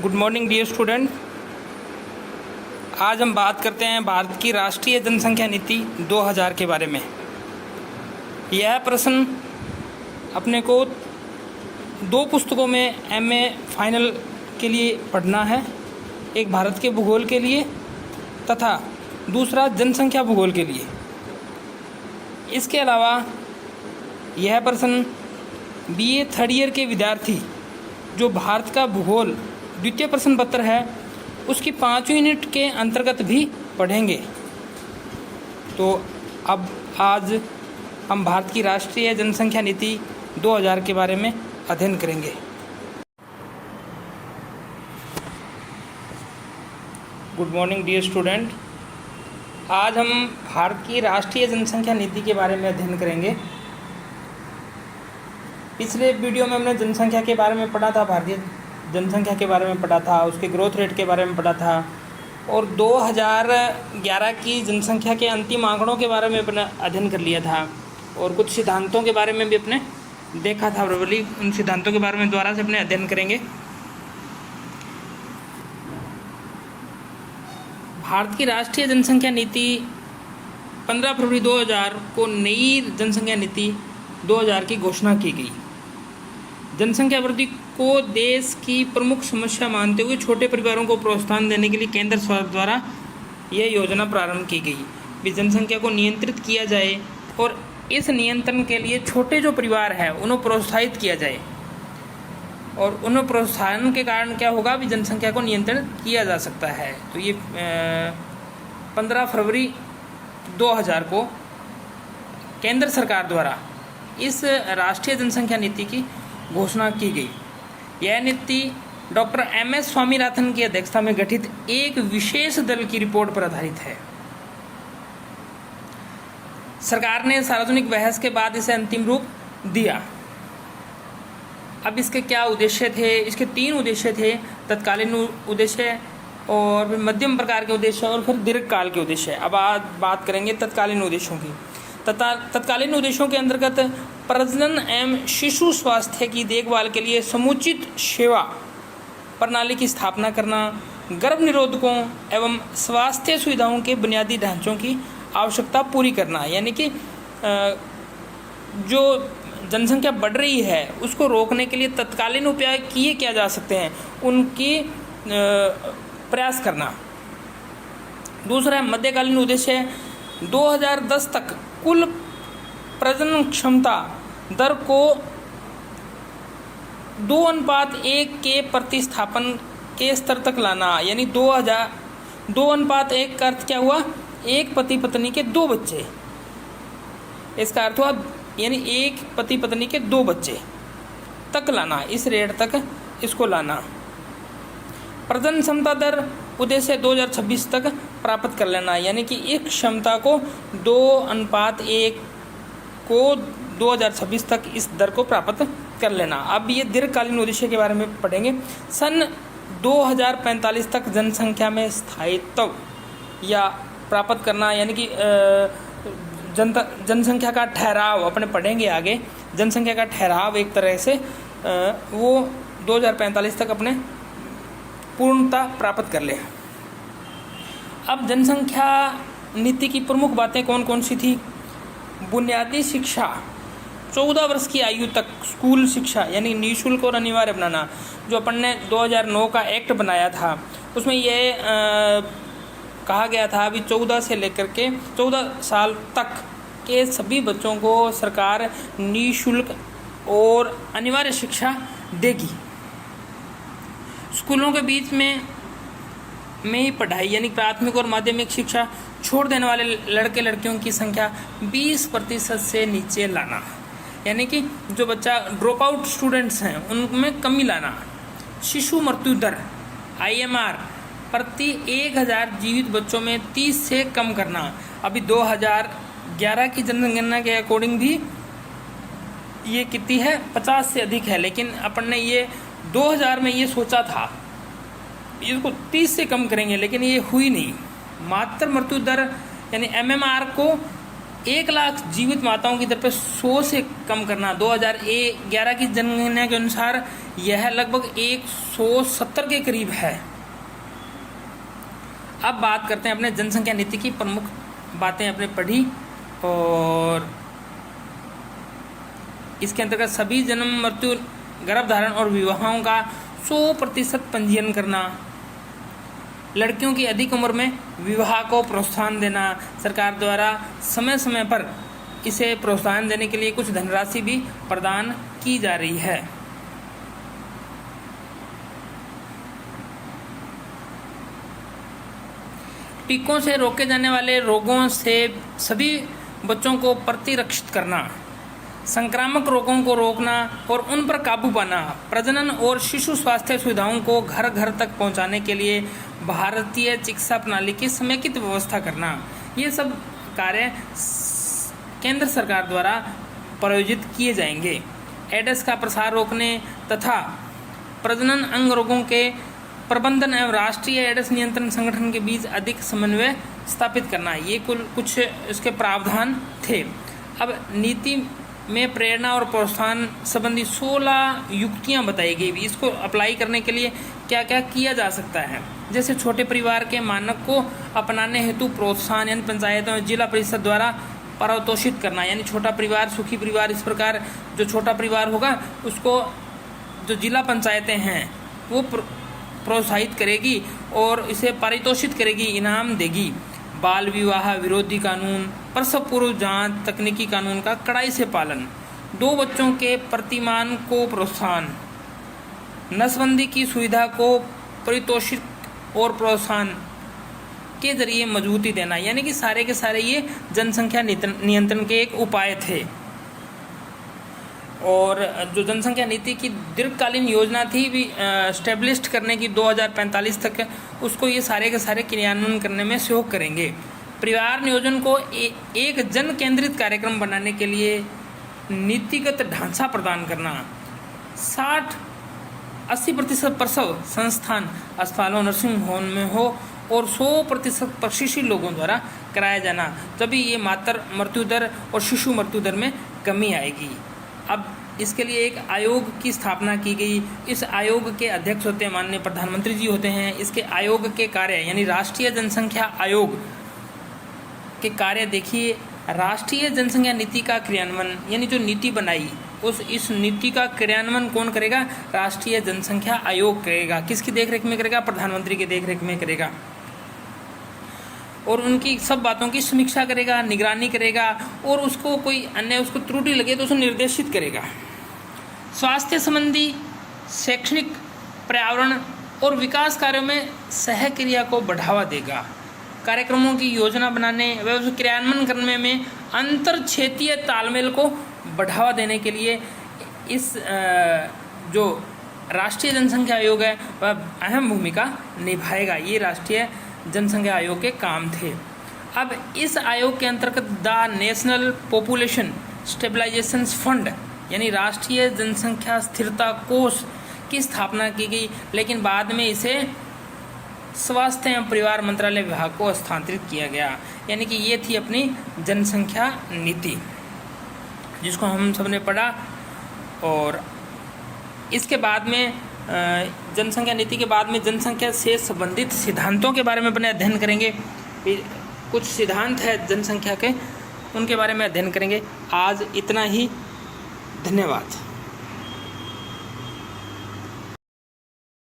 Good morning dear student. आज हम बात करते हैं भारत की राष्ट्रीय जनसंख्या नीति 2000 के बारे में। यह प्रश्न अपने को दो पुस्तकों में एमए फाइनल के लिए पढ़ना है, एक भारत के भूगोल के लिए तथा दूसरा जनसंख्या भूगोल के लिए। इसके अलावा यह प्रश्न बीए थर्ड ईयर के विद्यार्थी जो भारत का भूगोल द्वितीय प्रश्न पत्र है उसकी 5 यूनिट के अंतर्गत भी पढ़ेंगे। तो अब आज हम भारत की राष्ट्रीय जनसंख्या नीति 2000 के बारे में अध्ययन करेंगे। Good morning dear student. आज हम भारत की राष्ट्रीय जनसंख्या नीति के बारे में अध्ययन करेंगे। पिछले वीडियो में हमने जनसंख्या के बारे में पढ़ा था, भारतीय जनसंख्या के बारे में पढ़ा था, उसके ग्रोथ रेट के बारे में पढ़ा था और 2011 की जनसंख्या के अंतिम आंकड़ों के बारे में अपना अध्ययन कर लिया था और कुछ सिद्धांतों के बारे में भी अपने देखा था। प्रबली उन सिद्धांतों के बारे में दोबारा से अपने अध्ययन करेंगे। भारत की राष्ट्रीय जनसंख्या नीति 15 फरवरी 2000 को नई जनसंख्या नीति 2000 की घोषणा की गई। जनसंख्या वृद्धि को देश की प्रमुख समस्या मानते हुए छोटे परिवारों को प्रोत्साहन देने के लिए केंद्र सरकार द्वारा यह योजना प्रारंभ की गई कि जनसंख्या को नियंत्रित किया जाए और इस नियंत्रण के लिए छोटे जो परिवार हैं उन्हें प्रोत्साहित किया जाए और उन्हें प्रोत्साहन के कारण क्या होगा भी जनसंख्या को नियंत्रित किया जा सकता है। तो ये 15 फरवरी 2000 को केंद्र सरकार द्वारा इस राष्ट्रीय जनसंख्या नीति की घोषणा की गई। यह नीति डॉक्टर एम.एस. स्वामीनाथन की अध्यक्षता में गठित एक विशेष दल की रिपोर्ट पर आधारित है। सरकार ने सार्वजनिक बहस के बाद इसे अंतिम रूप दिया। अब इसके क्या उद्देश्य थे? इसके 3 उद्देश्य थे, तत्कालीन उद्देश्य और मध्यम प्रकार के उद्देश्य और फिर दीर्घकाल के उद्देश्य। अब आज बात करेंगे तत्कालीन उद्देश्यों की। तत्कालीन उद्देश्यों के अंतर्गत प्रजनन एवं शिशु स्वास्थ्य की देखभाल के लिए समुचित सेवा प्रणाली की स्थापना करना, गर्भ निरोधकों एवं स्वास्थ्य सुविधाओं के बुनियादी ढांचों की आवश्यकता पूरी करना, यानी कि जो जनसंख्या बढ़ रही है उसको रोकने के लिए तत्कालीन उपाय किए क्या जा सकते हैं उनकी प्रयास करना। दूसरा मध्यकालीन उद्देश्य 2010 तक कुल प्रजनन क्षमता दर को 2:1 के प्रतिस्थापन के स्तर तक लाना, यानी 2:1 का अर्थ क्या हुआ? एक पति पत्नी के 2 बच्चे। इसका अर्थ हुआ यानी एक पति पत्नी के 2 बच्चे तक लाना, इस रेट तक इसको लाना। प्रजनन क्षमता दर उद्देश्य 2026 तक प्राप्त कर लेना, यानी कि इस क्षमता को 2:1 को 2026 तक इस दर को प्राप्त कर लेना। अब ये दीर्घकालीन उद्देश्य के बारे में पढ़ेंगे। सन 2045 तक जनसंख्या में स्थायित्व या प्राप्त करना, यानी कि जनसंख्या का ठहराव अपने पढ़ेंगे आगे। जनसंख्या का ठहराव एक तरह से वो 2045 तक अपने पूर्णता प्राप्त कर ले। अब जनसंख्या नीति की प्रमुख बातें कौन कौन सी थी? बुनियादी शिक्षा 14 वर्ष की आयु तक स्कूल शिक्षा यानी निःशुल्क और अनिवार्य बनाना। जो अपन ने 2009 का एक्ट बनाया था उसमें यह कहा गया था अभी 14 से लेकर के 14 साल तक के सभी बच्चों को सरकार निःशुल्क और अनिवार्य शिक्षा देगी। स्कूलों के बीच में ही पढ़ाई यानी प्राथमिक और माध्यमिक शिक्षा छोड़ देने वाले लड़के लड़कियों की संख्या 20% से नीचे लाना, यानी कि जो बच्चा ड्रॉप आउट स्टूडेंट्स हैं उनमें कमी लाना। शिशु मृत्यु दर IMR प्रति 1000 जीवित बच्चों में 30 से कम करना। अभी 2011 की जनगणना के अकॉर्डिंग भी ये कितनी है? 50 से अधिक है, लेकिन अपन ने ये 2000 में ये सोचा था इसको 30 से कम करेंगे, लेकिन ये हुई नहीं। मातृ मृत्यु दर यानी MMR को 1 लाख जीवित माताओं की दर पर 100 से कम करना। 2011 की जनगणना के अनुसार यह लगभग 170 के करीब है। अब बात करते हैं अपने जनसंख्या नीति की प्रमुख बातें अपने पढ़ी, और इसके अंतर्गत सभी जन्म, मृत्यु, गर्भधारण और विवाहों का 100% पंजीयन करना, लड़कियों की अधिक उम्र में विवाह को प्रोत्साहन देना, सरकार द्वारा समय समय पर इसे प्रोत्साहन देने के लिए कुछ धनराशि भी प्रदान की जा रही है। टीकों से रोके जाने वाले रोगों से सभी बच्चों को प्रतिरक्षित करना, संक्रामक रोगों को रोकना और उन पर काबू पाना, प्रजनन और शिशु स्वास्थ्य सुविधाओं को घर घर तक पहुंचाने के लिए भारतीय चिकित्सा प्रणाली की समेकित व्यवस्था करना, ये सब कार्य केंद्र सरकार द्वारा प्रायोजित किए जाएंगे। एड्स का प्रसार रोकने तथा प्रजनन अंग रोगों के प्रबंधन एवं राष्ट्रीय एड्स नियंत्रण संगठन के बीच अधिक समन्वय स्थापित करना, ये कुछ इसके प्रावधान थे। अब नीति में प्रेरणा और प्रोत्साहन संबंधी 16 युक्तियां बताई गई। इसको अप्लाई करने के लिए क्या क्या किया जा सकता है, जैसे छोटे परिवार के मानक को अपनाने हेतु प्रोत्साहन, यानी पंचायतों जिला परिषद द्वारा पारितोषित करना, यानी छोटा परिवार सुखी परिवार, इस प्रकार जो छोटा परिवार होगा उसको जो जिला पंचायतें हैं वो प्रोत्साहित करेगी और इसे पारितोषित करेगी, इनाम देगी। बाल विवाह विरोधी कानून, प्रसव पूर्व जांच तकनीकी कानून का कड़ाई से पालन, 2 बच्चों के प्रतिमान को प्रोत्साहन, नसबंदी की सुविधा को पारितोषित और प्रोत्साहन के जरिए मजबूती देना, यानी कि सारे के सारे ये जनसंख्या नियंत्रण के एक उपाय थे। और जो जनसंख्या नीति की दीर्घकालीन योजना थी भी स्टेब्लिश करने की 2045 तक, उसको ये सारे के सारे क्रियान्वयन करने में सहयोग करेंगे। परिवार नियोजन को एक जन केंद्रित कार्यक्रम बनाने के लिए नीतिगत ढांचा प्रदान करना, 60-80% प्रसव संस्थान अस्पतालों नर्सिंग होम में हो और 100% प्रशिक्षित लोगों द्वारा कराया जाना, तभी ये मातृ मृत्यु दर और शिशु मृत्यु दर में कमी आएगी। अब इसके लिए एक आयोग की स्थापना की गई। इस आयोग के अध्यक्ष होते हैं माननीय प्रधानमंत्री जी होते हैं। इसके आयोग के कार्य यानी राष्ट्रीय जनसंख्या आयोग के कार्य देखिए, राष्ट्रीय जनसंख्या नीति का क्रियान्वयन, यानी जो नीति बनाई इस नीति का क्रियान्वयन कौन करेगा? राष्ट्रीय जनसंख्या आयोग करेगा। किसकी देखरेख में करेगा? प्रधानमंत्री की देखरेख में करेगा। और उनकी सब बातों की समीक्षा करेगा, निगरानी करेगा और उसको कोई अन्य उसको त्रुटि लगे तो उसे निर्देशित करेगा। स्वास्थ्य संबंधी शैक्षणिक, पर्यावरण और विकास कार्यों में सहक्रिया को बढ़ावा देगा। कार्यक्रमों की योजना बनाने व उसे क्रियान्वयन करने में अंतर क्षेत्रीय तालमेल को बढ़ावा देने के लिए इस जो राष्ट्रीय जनसंख्या आयोग है वह अहम भूमिका निभाएगा। ये राष्ट्रीय जनसंख्या आयोग के काम थे। अब इस आयोग के अंतर्गत the national population stabilisation fund यानी राष्ट्रीय जनसंख्या स्थिरता कोष की स्थापना की गई, लेकिन बाद में इसे स्वास्थ्य एवं परिवार मंत्रालय विभाग को हस्तांतरित किया गया। यानी कि ये थी अपनी जनसंख्या नीति जिसको हम सबने पढ़ा। और इसके बाद में जनसंख्या नीति के बाद में जनसंख्या से संबंधित सिद्धांतों के बारे में अपने अध्ययन करेंगे। कुछ सिद्धांत है जनसंख्या के, उनके बारे में अध्ययन करेंगे। आज इतना ही, धन्यवाद।